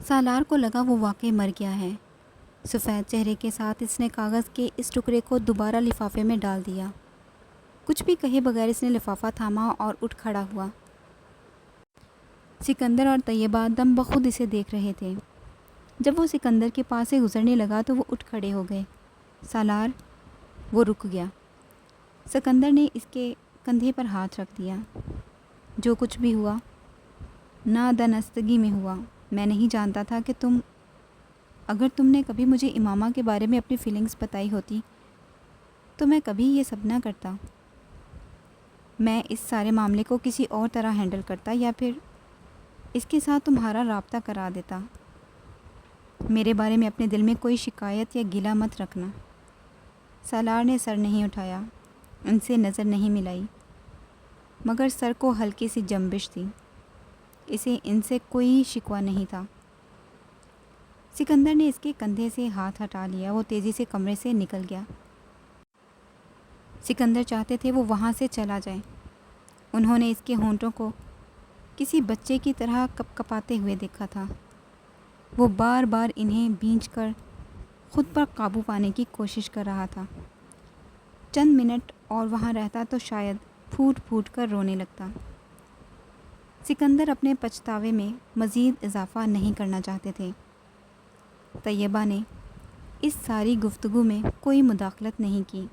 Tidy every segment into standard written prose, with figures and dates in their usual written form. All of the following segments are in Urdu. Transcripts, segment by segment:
سالار کو لگا وہ واقعی مر گیا ہے۔ سفید چہرے کے ساتھ اس نے کاغذ کے اس ٹکڑے کو دوبارہ لفافے میں ڈال دیا۔ کچھ بھی کہے بغیر اس نے لفافہ تھاما اور اٹھ کھڑا ہوا۔ سکندر اور طیبہ دم بخود اسے دیکھ رہے تھے۔ جب وہ سکندر کے پاس سے گزرنے لگا تو وہ اٹھ کھڑے ہو گئے۔ سالار، وہ رک گیا۔ سکندر نے اس کے کندھے پر ہاتھ رکھ دیا۔ جو کچھ بھی ہوا نادانستگی میں ہوا۔ میں نہیں جانتا تھا کہ اگر تم نے کبھی مجھے امامہ کے بارے میں اپنی فیلنگز بتائی ہوتی تو میں کبھی یہ سب نہ کرتا۔ میں اس سارے معاملے کو کسی اور طرح ہینڈل کرتا یا پھر اس کے ساتھ تمہارا رابطہ کرا دیتا۔ میرے بارے میں اپنے دل میں کوئی شکایت یا گلہ مت رکھنا۔ سالار نے سر نہیں اٹھایا، ان سے نظر نہیں ملائی، مگر سر کو ہلکی سی جنبش تھی۔ اسے ان سے کوئی شکوہ نہیں تھا۔ سکندر نے اس کے کندھے سے ہاتھ ہٹا لیا۔ وہ تیزی سے کمرے سے نکل گیا۔ سکندر چاہتے تھے وہ وہاں سے چلا جائے۔ انہوں نے اس کے ہونٹوں کو کسی بچے کی طرح کپ کپاتے ہوئے دیکھا تھا۔ وہ بار بار انہیں بھینچ کر خود پر قابو پانے کی کوشش کر رہا تھا۔ چند منٹ اور وہاں رہتا تو شاید پھوٹ پھوٹ کر رونے لگتا۔ سکندر اپنے پچھتاوے میں مزید اضافہ نہیں کرنا چاہتے تھے۔ طیبہ نے اس ساری گفتگو میں کوئی مداخلت نہیں کی،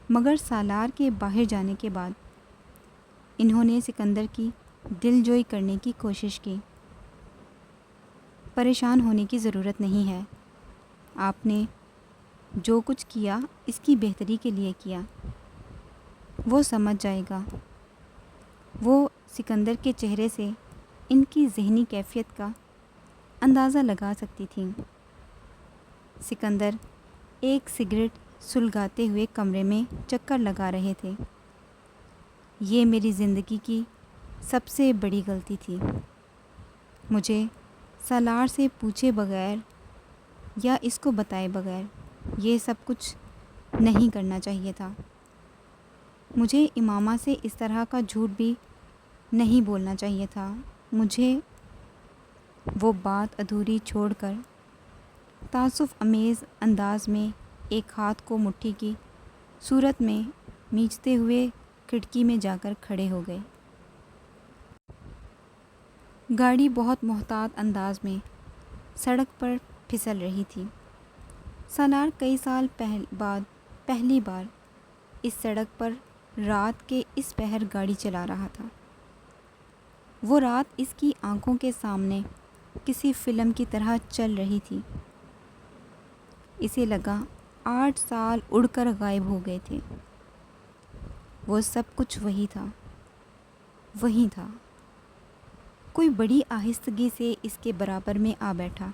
مگر سالار کے باہر جانے کے بعد انہوں نے سکندر کی دل جوئی کرنے کی کوشش کی۔ پریشان ہونے کی ضرورت نہیں ہے۔ آپ نے جو کچھ کیا اس کی بہتری کے لیے کیا۔ وہ سمجھ جائے گا۔ وہ سکندر کے چہرے سے ان کی ذہنی کیفیت کا اندازہ لگا سکتی تھیں۔ سکندر ایک سگریٹ سلگاتے ہوئے کمرے میں چکر لگا رہے تھے۔ یہ میری زندگی کی سب سے بڑی غلطی تھی۔ مجھے سالار سے پوچھے بغیر یا اس کو بتائے بغیر یہ سب کچھ نہیں کرنا چاہیے تھا۔ مجھے امامہ سے اس طرح کا جھوٹ بھی نہیں بولنا چاہیے تھا۔ مجھے وہ بات ادھوری چھوڑ کر تعصب امیز انداز میں ایک ہاتھ کو مٹھی کی صورت میں مینچتے ہوئے کھڑکی میں جا کر کھڑے ہو گئے۔ گاڑی بہت محتاط انداز میں سڑک پر پھسل رہی تھی۔ سالار کئی سال بعد پہلی بار اس سڑک پر رات کے اس پہر گاڑی چلا رہا تھا۔ وہ رات اس کی آنکھوں کے سامنے کسی فلم کی طرح چل رہی تھی۔ اسے لگا 8 سال اڑ کر غائب ہو گئے تھے۔ وہ سب کچھ وہی تھا، وہی تھا۔ کوئی بڑی آہستگی سے اس کے برابر میں آ بیٹھا۔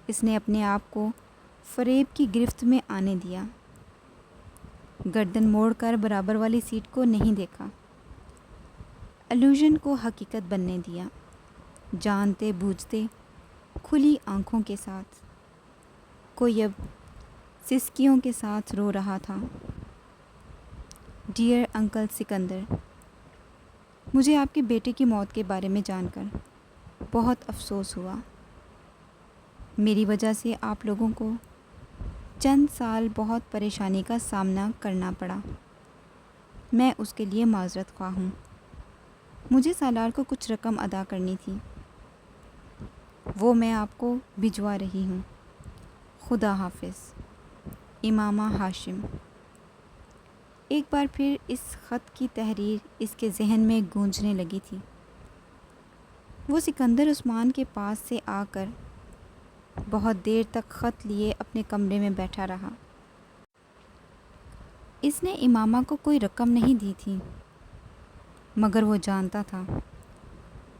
اس نے اپنے آپ کو فریب کی گرفت میں آنے دیا۔ گردن موڑ کر برابر والی سیٹ کو نہیں دیکھا۔ الوژن کو حقیقت بننے دیا۔ جانتے بوجھتے کھلی آنکھوں کے ساتھ کوئی اب سسکیوں کے ساتھ رو رہا تھا۔ ڈیئر انکل سکندر، مجھے آپ کے بیٹے کی موت کے بارے میں جان کر بہت افسوس ہوا۔ میری وجہ سے آپ لوگوں کو چند سال بہت پریشانی کا سامنا کرنا پڑا۔ میں اس کے لیے معذرت خواہ ہوں۔ مجھے سالار کو کچھ رقم ادا کرنی تھی، وہ میں آپ کو بھجوا رہی ہوں۔ خدا حافظ، امامہ ہاشم۔ ایک بار پھر اس خط کی تحریر اس کے ذہن میں گونجنے لگی تھی۔ وہ سکندر عثمان کے پاس سے آ کر بہت دیر تک خط لیے اپنے کمرے میں بیٹھا رہا۔ اس نے امامہ کو کوئی رقم نہیں دی تھی، مگر وہ جانتا تھا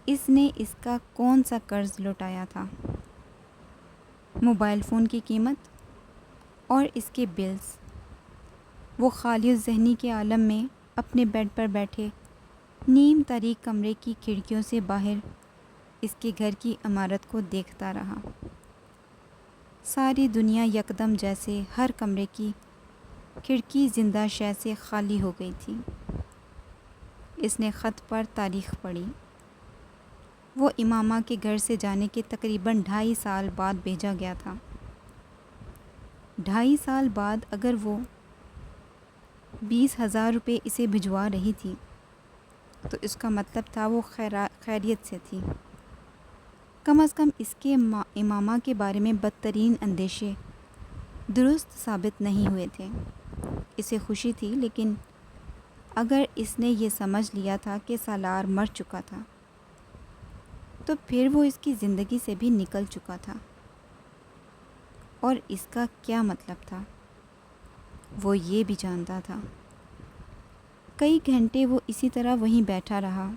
اس نے اس کا کون سا قرض لوٹایا تھا۔ موبائل فون کی قیمت اور اس کے بلز۔ وہ خالی الذہنی کے عالم میں اپنے بیڈ پر بیٹھے نیم تاریک کمرے کی کھڑکیوں سے باہر اس کے گھر کی عمارت کو دیکھتا رہا۔ ساری دنیا یکدم جیسے ہر کمرے کی کھڑکی زندہ شے سے خالی ہو گئی تھی۔ اس نے خط پر تاریخ پڑھی۔ وہ امامہ کے گھر سے جانے کے تقریباً 2.5 سال بعد بھیجا گیا تھا۔ 2.5 سال بعد اگر وہ 20,000 روپے اسے بھجوا رہی تھی تو اس کا مطلب تھا وہ خیریت سے تھی۔ کم از کم اس کے امامہ کے بارے میں بدترین اندیشے درست ثابت نہیں ہوئے تھے۔ اسے خوشی تھی، لیکن اگر اس نے یہ سمجھ لیا تھا کہ سالار مر چکا تھا تو پھر وہ اس کی زندگی سے بھی نکل چکا تھا۔ اور اس کا کیا مطلب تھا وہ یہ بھی جانتا تھا۔ کئی گھنٹے وہ اسی طرح وہیں بیٹھا رہا،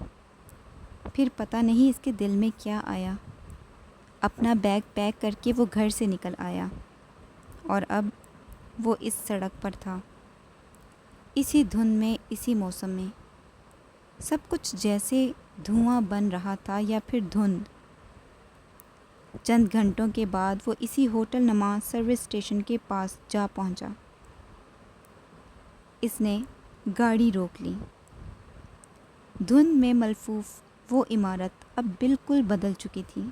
پھر پتہ نہیں اس کے دل میں کیا آیا۔ اپنا بیگ پیک کر کے وہ گھر سے نکل آیا اور اب وہ اس سڑک پر تھا، اسی دھند میں، اسی موسم میں۔ سب کچھ جیسے دھواں بن رہا تھا یا پھر دھند۔ چند گھنٹوں کے بعد وہ اسی ہوٹل نما سروس اسٹیشن کے پاس جا پہنچا۔ اس نے گاڑی روک لی۔ دھند میں ملفوف وہ عمارت اب بالکل بدل چکی تھی۔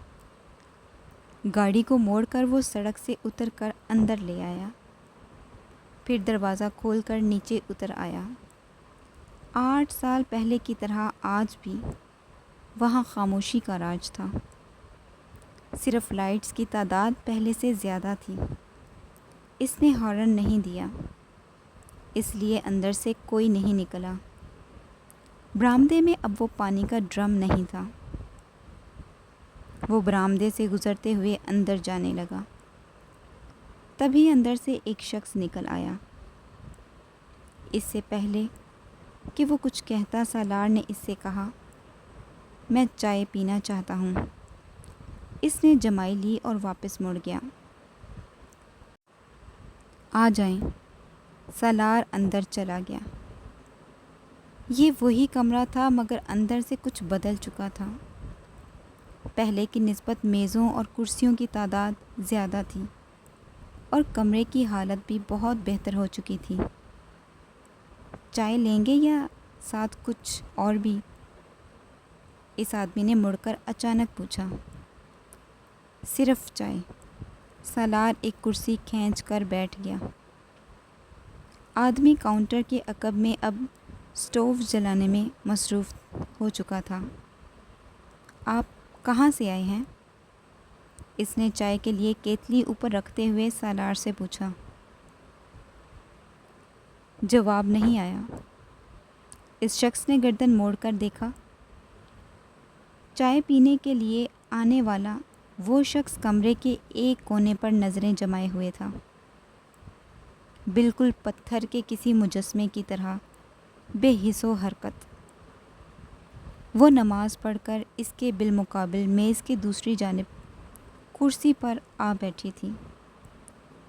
گاڑی کو موڑ کر وہ سڑک سے اتر کر اندر لے آیا، پھر دروازہ کھول کر نیچے اتر آیا۔ 8 سال پہلے کی طرح آج بھی وہاں خاموشی کا راج تھا، صرف لائٹس کی تعداد پہلے سے زیادہ تھی۔ اس نے ہارن نہیں دیا، اس لیے اندر سے کوئی نہیں نکلا۔ برآمدے میں اب وہ پانی کا ڈرم نہیں تھا۔ وہ برآمدے سے گزرتے ہوئے اندر جانے لگا، تبھی اندر سے ایک شخص نکل آیا۔ اس سے پہلے کہ وہ کچھ کہتا، سالار نے اس سے کہا، میں چائے پینا چاہتا ہوں۔ اس نے جمائی لی اور واپس مڑ گیا۔ آ جائیں۔ سالار اندر چلا گیا۔ یہ وہی کمرہ تھا مگر اندر سے کچھ بدل چکا تھا۔ پہلے کی نسبت میزوں اور کرسیوں کی تعداد زیادہ تھی اور کمرے کی حالت بھی بہت بہتر ہو چکی تھی۔ چائے لیں گے یا ساتھ کچھ اور بھی؟ اس آدمی نے مڑ کر اچانک پوچھا۔ صرف چائے۔ سالار ایک کرسی کھینچ کر بیٹھ گیا۔ آدمی کاؤنٹر کے عقب میں اب سٹوو جلانے میں مصروف ہو چکا تھا۔ آپ کہاں سے آئے ہیں؟ اس نے چائے کے لیے کیتلی اوپر رکھتے ہوئے سالار سے پوچھا۔ جواب نہیں آیا۔ اس شخص نے گردن موڑ کر دیکھا۔ چائے پینے کے لیے آنے والا وہ شخص کمرے کے ایک کونے پر نظریں جمائے ہوئے تھا، بالکل پتھر کے کسی مجسمے کی طرح بے حس و حرکت۔ وہ نماز پڑھ کر اس کے بالمقابل میز کے دوسری جانب کرسی پر آ بیٹھی تھی۔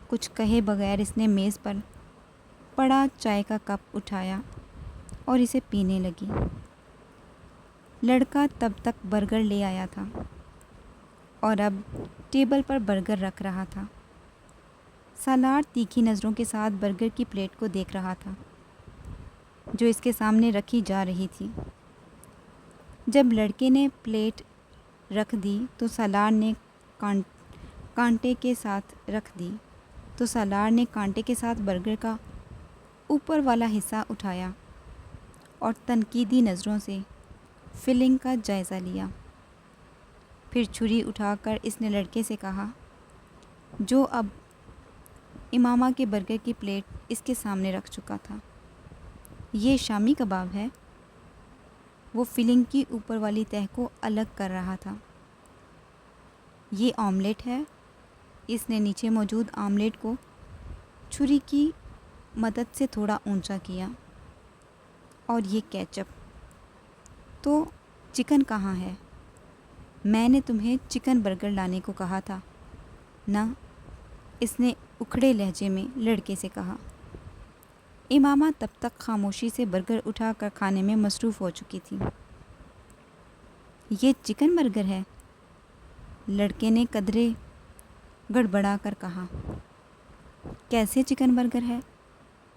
کچھ کہے بغیر اس نے میز پر پڑا چائے کا کپ اٹھایا اور اسے پینے لگی۔ لڑکا تب تک برگر لے آیا تھا اور اب ٹیبل پر برگر رکھ رہا تھا۔ سالار تیکھی نظروں کے ساتھ برگر کی پلیٹ کو دیکھ رہا تھا جو اس کے سامنے رکھی جا رہی تھی۔ جب لڑکے نے پلیٹ رکھ دی تو سالار نے کانٹے کے ساتھ برگر کا اوپر والا حصہ اٹھایا اور تنقیدی نظروں سے فلنگ کا جائزہ لیا۔ پھر چھری اٹھا کر اس نے لڑکے سے کہا، جو اب امامہ کے برگر کی پلیٹ اس کے سامنے رکھ چکا تھا، یہ شامی کباب ہے؟ وہ فلنگ کی اوپر والی تہہ کو الگ کر رہا تھا۔ یہ آملیٹ ہے؟ اس نے نیچے موجود آملیٹ کو چھری کی مدد سے تھوڑا اونچا کیا۔ اور یہ کیچپ؟ تو چکن کہاں ہے؟ میں نے تمہیں چکن برگر لانے کو کہا تھا نا، اس نے اکھڑے لہجے میں لڑکے سے کہا۔ امامہ تب تک خاموشی سے برگر اٹھا کر کھانے میں مصروف ہو چکی تھی۔ یہ چکن برگر ہے؟ لڑکے نے قدرے گڑبڑا کر کہا۔ کیسے چکن برگر ہے؟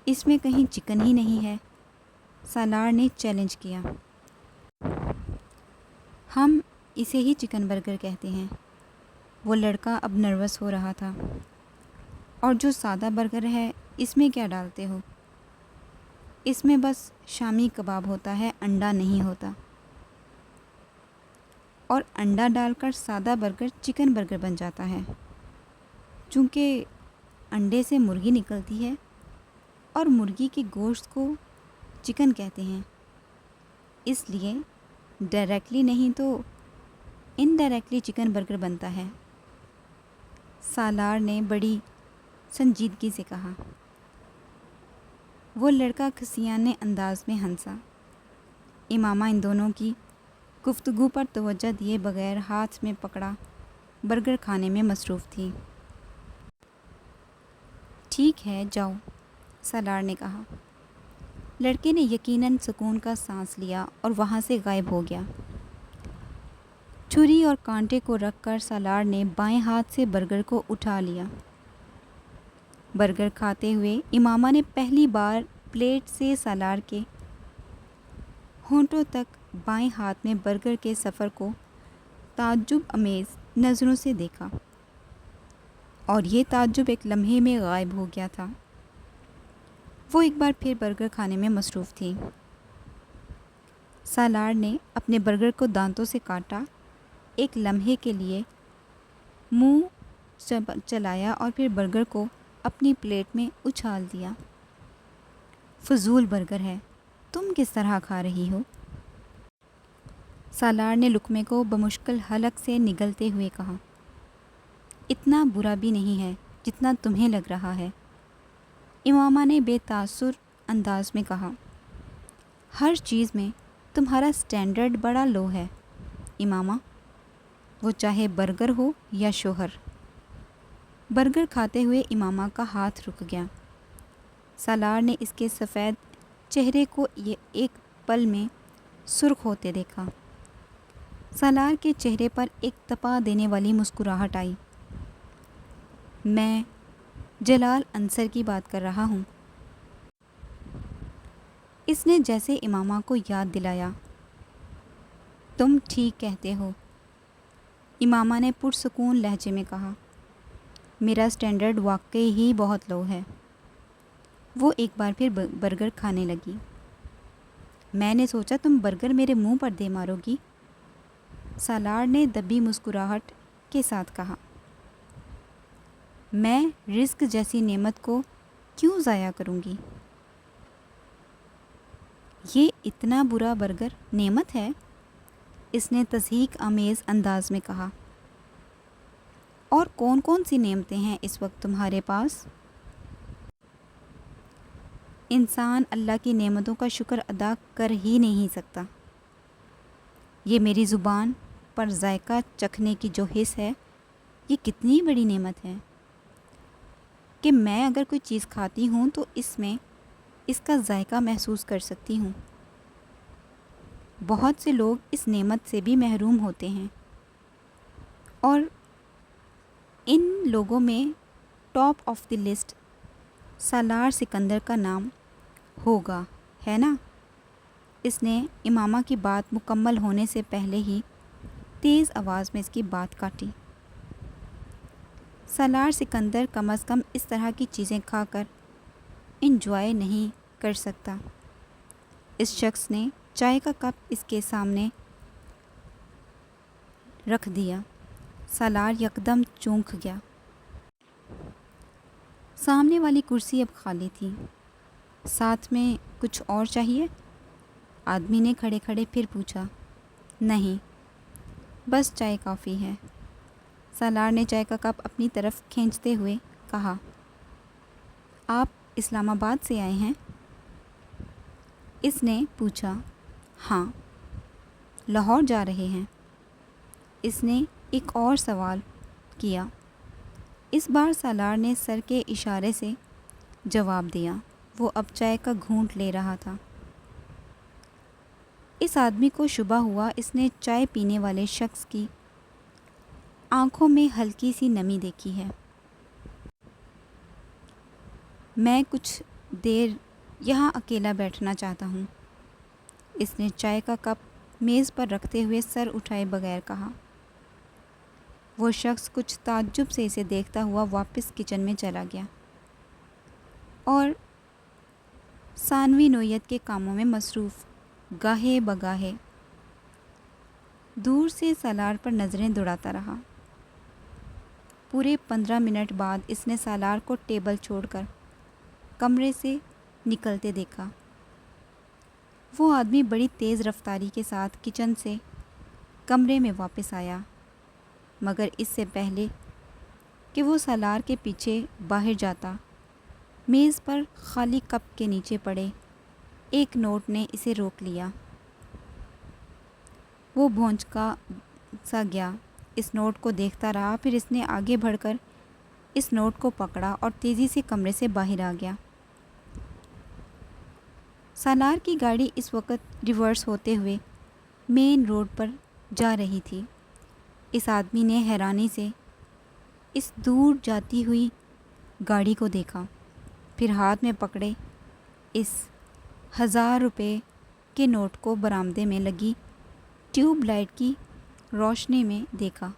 اس میں کہیں چکن ہی نہیں ہے، سالار نے چیلنج کیا۔ ہم اسے ہی چکن برگر کہتے ہیں۔ وہ لڑکا اب نروس ہو رہا تھا۔ اور جو سادہ برگر ہے اس میں کیا ڈالتے ہو؟ اس میں بس شامی کباب ہوتا ہے، انڈا نہیں ہوتا۔ اور انڈا ڈال کر سادہ برگر چکن برگر بن جاتا ہے، چونکہ انڈے سے مرغی نکلتی ہے اور مرغی کے گوشت کو چکن کہتے ہیں، اس لیے ڈائریکٹلی نہیں تو انڈائریکٹلی چکن برگر بنتا ہے۔ سالار نے بڑی سنجیدگی سے کہا۔ وہ لڑکا کھسیانے انداز میں ہنسا۔ امامہ ان دونوں کی گفتگو پر توجہ دیے بغیر ہاتھ میں پکڑا برگر کھانے میں مصروف تھی۔ ٹھیک ہے جاؤ، سالار نے کہا۔ لڑکے نے یقیناً سکون کا سانس لیا اور وہاں سے غائب ہو گیا۔ چھری اور کانٹے کو رکھ کر سالار نے بائیں ہاتھ سے برگر کو اٹھا لیا۔ برگر کھاتے ہوئے امامہ نے پہلی بار پلیٹ سے سالار کے ہونٹوں تک بائیں ہاتھ میں برگر کے سفر کو تعجب آمیز نظروں سے دیکھا، اور یہ تعجب ایک لمحے میں غائب ہو گیا تھا۔ وہ ایک بار پھر برگر کھانے میں مصروف تھی۔ سالار نے اپنے برگر کو دانتوں سے کاٹا، ایک لمحے کے لیے منہ چلایا اور پھر برگر کو اپنی پلیٹ میں اچھال دیا۔ فضول برگر ہے، تم کس طرح کھا رہی ہو؟ سالار نے لقمے کو بمشکل حلق سے نگلتے ہوئے کہا۔ اتنا برا بھی نہیں ہے جتنا تمہیں لگ رہا ہے، امامہ نے بے تاثر انداز میں کہا۔ ہر چیز میں تمہارا سٹینڈرڈ بڑا لو ہے امامہ، وہ چاہے برگر ہو یا شوہر۔ برگر کھاتے ہوئے امامہ کا ہاتھ رک گیا۔ سالار نے اس کے سفید چہرے کو ایک پل میں سرخ ہوتے دیکھا۔ سالار کے چہرے پر ایک تپا دینے والی مسکراہٹ آئی۔ میں جلال انصر کی بات کر رہا ہوں، اس نے جیسے امامہ کو یاد دلایا۔ تم ٹھیک کہتے ہو، امامہ نے پرسکون لہجے میں کہا۔ میرا سٹینڈرڈ واقعی ہی بہت لو ہے۔ وہ ایک بار پھر برگر کھانے لگی۔ میں نے سوچا تم برگر میرے منہ پر دے مارو گی، سالار نے دبی مسکراہٹ کے ساتھ کہا۔ میں رزق جیسی نعمت کو کیوں ضائع کروں گی؟ یہ اتنا برا برگر نعمت ہے؟ اس نے تضحیک آمیز انداز میں کہا۔ اور کون کون سی نعمتیں ہیں اس وقت تمہارے پاس؟ انسان اللہ کی نعمتوں کا شکر ادا کر ہی نہیں سکتا۔ یہ میری زبان پر ذائقہ چکھنے کی جو حس ہے، یہ کتنی بڑی نعمت ہے کہ میں اگر کوئی چیز کھاتی ہوں تو اس میں اس کا ذائقہ محسوس کر سکتی ہوں۔ بہت سے لوگ اس نعمت سے بھی محروم ہوتے ہیں، اور ان لوگوں میں ٹاپ آف دی لسٹ سالار سکندر کا نام ہوگا، ہے نا؟ اس نے امامہ کی بات مکمل ہونے سے پہلے ہی تیز آواز میں اس کی بات کاٹی۔ سالار سکندر کم از کم اس طرح کی چیزیں کھا کر انجوائے نہیں کر سکتا۔ اس شخص نے چائے کا کپ اس کے سامنے رکھ دیا۔ سالار یکدم چونک گیا۔ سامنے والی کرسی اب خالی تھی۔ ساتھ میں کچھ اور چاہیے؟ آدمی نے کھڑے کھڑے پھر پوچھا۔ نہیں، بس چائے کافی ہے، سالار نے چائے کا کپ اپنی طرف کھینچتے ہوئے کہا۔ آپ اسلام آباد سے آئے ہیں؟ اس نے پوچھا۔ ہاں، لاہور جا رہے ہیں؟ اس نے ایک اور سوال کیا۔ اس بار سالار نے سر کے اشارے سے جواب دیا۔ وہ اب چائے کا گھونٹ لے رہا تھا۔ اس آدمی کو شبہ ہوا اس نے چائے پینے والے شخص کی آنکھوں میں ہلکی سی نمی دیکھی ہے۔ میں کچھ دیر یہاں اکیلا بیٹھنا چاہتا ہوں۔ اس نے چائے کا کپ میز پر رکھتے ہوئے سر اٹھائے بغیر کہا۔ وہ شخص کچھ تعجب سے اسے دیکھتا ہوا واپس کچن میں چلا گیا اور ثانوی نوعیت کے کاموں میں مصروف گاہے بگاہے دور سے سالار پر نظریں دوڑاتا رہا۔ پورے 15 منٹ بعد اس نے سالار کو ٹیبل چھوڑ کر کمرے سے نکلتے دیکھا۔ وہ آدمی بڑی تیز رفتاری کے ساتھ کچن سے کمرے میں واپس آیا، مگر اس سے پہلے کہ وہ سالار کے پیچھے باہر جاتا، میز پر خالی کپ کے نیچے پڑے ایک نوٹ نے اسے روک لیا۔ وہ بھونچکا سا گیا، اس نوٹ کو دیکھتا رہا، پھر اس نے آگے بڑھ کر اس نوٹ کو پکڑا اور تیزی سے کمرے سے باہر آ گیا۔ سالار کی گاڑی اس وقت ریورس ہوتے ہوئے مین روڈ پر جا رہی تھی۔ اس آدمی نے حیرانی سے اس دور جاتی ہوئی گاڑی کو دیکھا، پھر ہاتھ میں پکڑے اس 1000 روپے کے نوٹ کو برآمدے میں لگی ٹیوب لائٹ کی روشنی میں دیکھا۔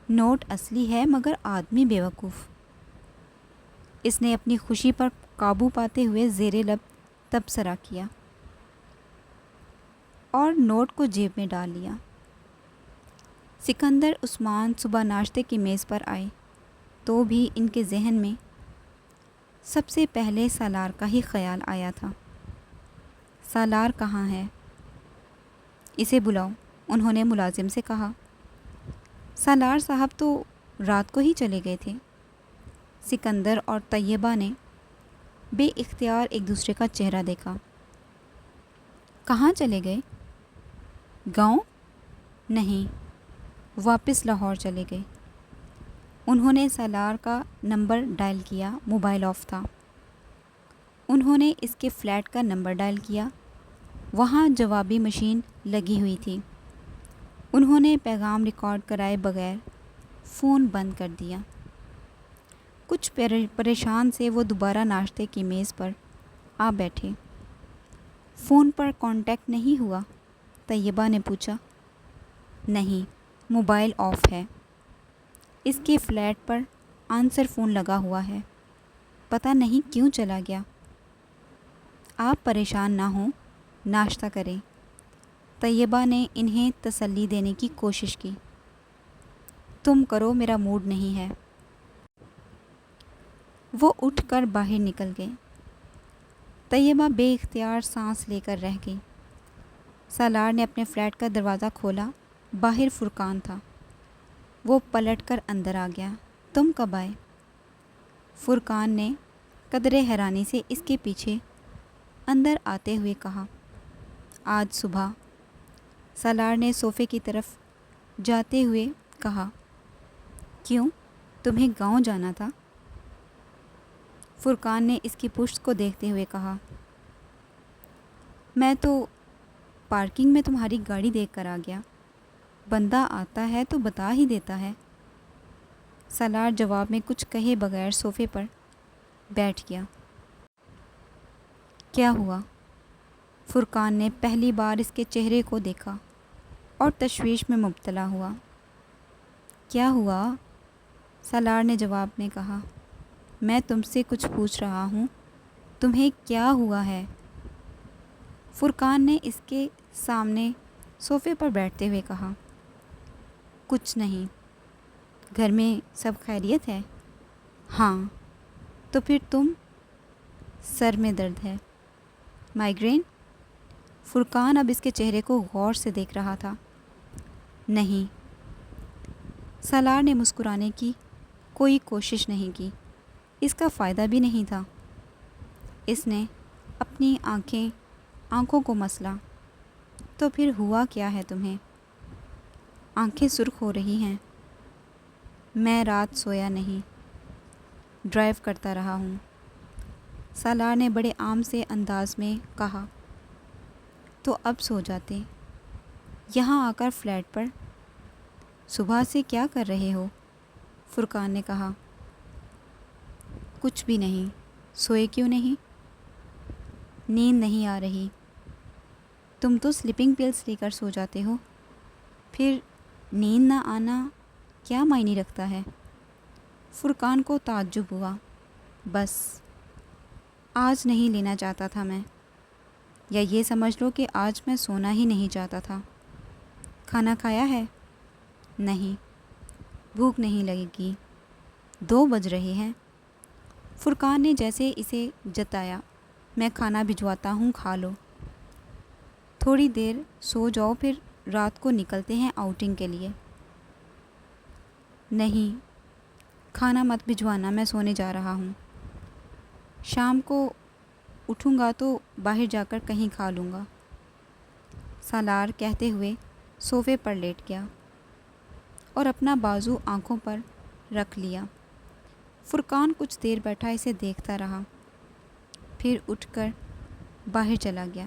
نوٹ اصلی ہے مگر آدمی بیوقوف۔ اس نے اپنی خوشی پر قابو پاتے ہوئے زیر لب تبصرہ کیا اور نوٹ کو جیب میں ڈال لیا۔ سکندر عثمان صبح ناشتے کی میز پر آئے تو بھی ان کے ذہن میں سب سے پہلے سالار کا ہی خیال آیا تھا۔ سالار کہاں ہے؟ اسے بلاؤ، انہوں نے ملازم سے کہا۔ سالار صاحب تو رات کو ہی چلے گئے تھے۔ سکندر اور طیبہ نے بے اختیار ایک دوسرے کا چہرہ دیکھا۔ کہاں چلے گئے؟ گاؤں؟ نہیں، واپس لاہور چلے گئے۔ انہوں نے سالار کا نمبر ڈائل کیا، موبائل آف تھا۔ انہوں نے اس کے فلیٹ کا نمبر ڈائل کیا، وہاں جوابی مشین لگی ہوئی تھی۔ انہوں نے پیغام ریکارڈ کرائے بغیر فون بند کر دیا۔ کچھ پریشان سے وہ دوبارہ ناشتے کی میز پر آ بیٹھے۔ فون پر کانٹیکٹ نہیں ہوا؟ طیبہ نے پوچھا۔ نہیں، موبائل آف ہے۔ اس کے فلیٹ پر آنسر فون لگا ہوا ہے، پتہ نہیں کیوں چلا گیا۔ آپ پریشان نہ ہوں، ناشتہ کریں۔ طیبہ نے انہیں تسلی دینے کی کوشش کی۔ تم کرو، میرا موڈ نہیں ہے۔ وہ اٹھ کر باہر نکل گئے۔ طیبہ بے اختیار سانس لے کر رہ گئی۔ سالار نے اپنے فلیٹ کا دروازہ کھولا، باہر فرقان تھا۔ وہ پلٹ کر اندر آ گیا۔ تم کب آئے؟ فرقان نے قدرے حیرانی سے اس کے پیچھے اندر آتے ہوئے کہا۔ آج صبح، سالار نے صوفے کی طرف جاتے ہوئے کہا۔ کیوں، تمہیں گاؤں جانا تھا؟ فرقان نے اس کی پشت کو دیکھتے ہوئے کہا۔ میں تو پارکنگ میں تمہاری گاڑی دیکھ کر آ گیا، بندہ آتا ہے تو بتا ہی دیتا ہے۔ سالار جواب میں کچھ کہے بغیر صوفے پر بیٹھ گیا۔ کیا ہوا؟ فرقان نے پہلی بار اس کے چہرے کو دیکھا اور تشویش میں مبتلا ہوا۔ کیا ہوا؟ سالار نے جواب میں کہا۔ میں تم سے کچھ پوچھ رہا ہوں، تمہیں کیا ہوا ہے؟ فرقان نے اس کے سامنے صوفے پر بیٹھتے ہوئے کہا۔ کچھ نہیں۔ گھر میں سب خیریت ہے؟ ہاں۔ تو پھر تم؟ سر میں درد ہے۔ مائیگرین؟ فرقان اب اس کے چہرے کو غور سے دیکھ رہا تھا۔ نہیں۔ سالار نے مسکرانے کی کوئی کوشش نہیں کی، اس کا فائدہ بھی نہیں تھا۔ اس نے اپنی آنکھوں کو مسلا۔ تو پھر ہوا کیا ہے تمہیں؟ آنکھیں سرخ ہو رہی ہیں۔ میں رات سویا نہیں، ڈرائیو کرتا رہا ہوں۔ سالار نے بڑے عام سے انداز میں کہا۔ تو اب سو جاتے، یہاں آ کر فلیٹ پر۔ صبح سے کیا کر رہے ہو؟ فرقان نے کہا۔ کچھ بھی نہیں۔ سوئے کیوں نہیں؟ نیند نہیں آ رہی۔ تم تو سلیپنگ پلس لے کر سو جاتے ہو، پھر نیند نہ آنا کیا معنی رکھتا ہے؟ فرقان کو تعجب ہوا۔ بس آج نہیں لینا چاہتا تھا میں، یا یہ سمجھ لو کہ آج میں سونا ہی نہیں چاہتا تھا۔ کھانا کھایا ہے؟ نہیں، بھوک نہیں لگے گی، 2 بج رہے ہیں۔ فرقان نے جیسے اسے جتایا، میں کھانا بھجواتا ہوں، کھا لو۔ تھوڑی دیر سو جاؤ، پھر رات کو نکلتے ہیں آؤٹنگ کے لیے۔ نہیں، کھانا مت بھجوانا، میں سونے جا رہا ہوں۔ شام کو اٹھوں گا تو باہر جا کر کہیں کھا لوں گا، سالار کہتے ہوئے صوفے پر لیٹ گیا اور اپنا بازو آنکھوں پر رکھ لیا۔ فرقان کچھ دیر بیٹھا اسے دیکھتا رہا، پھر اٹھ کر باہر چلا گیا۔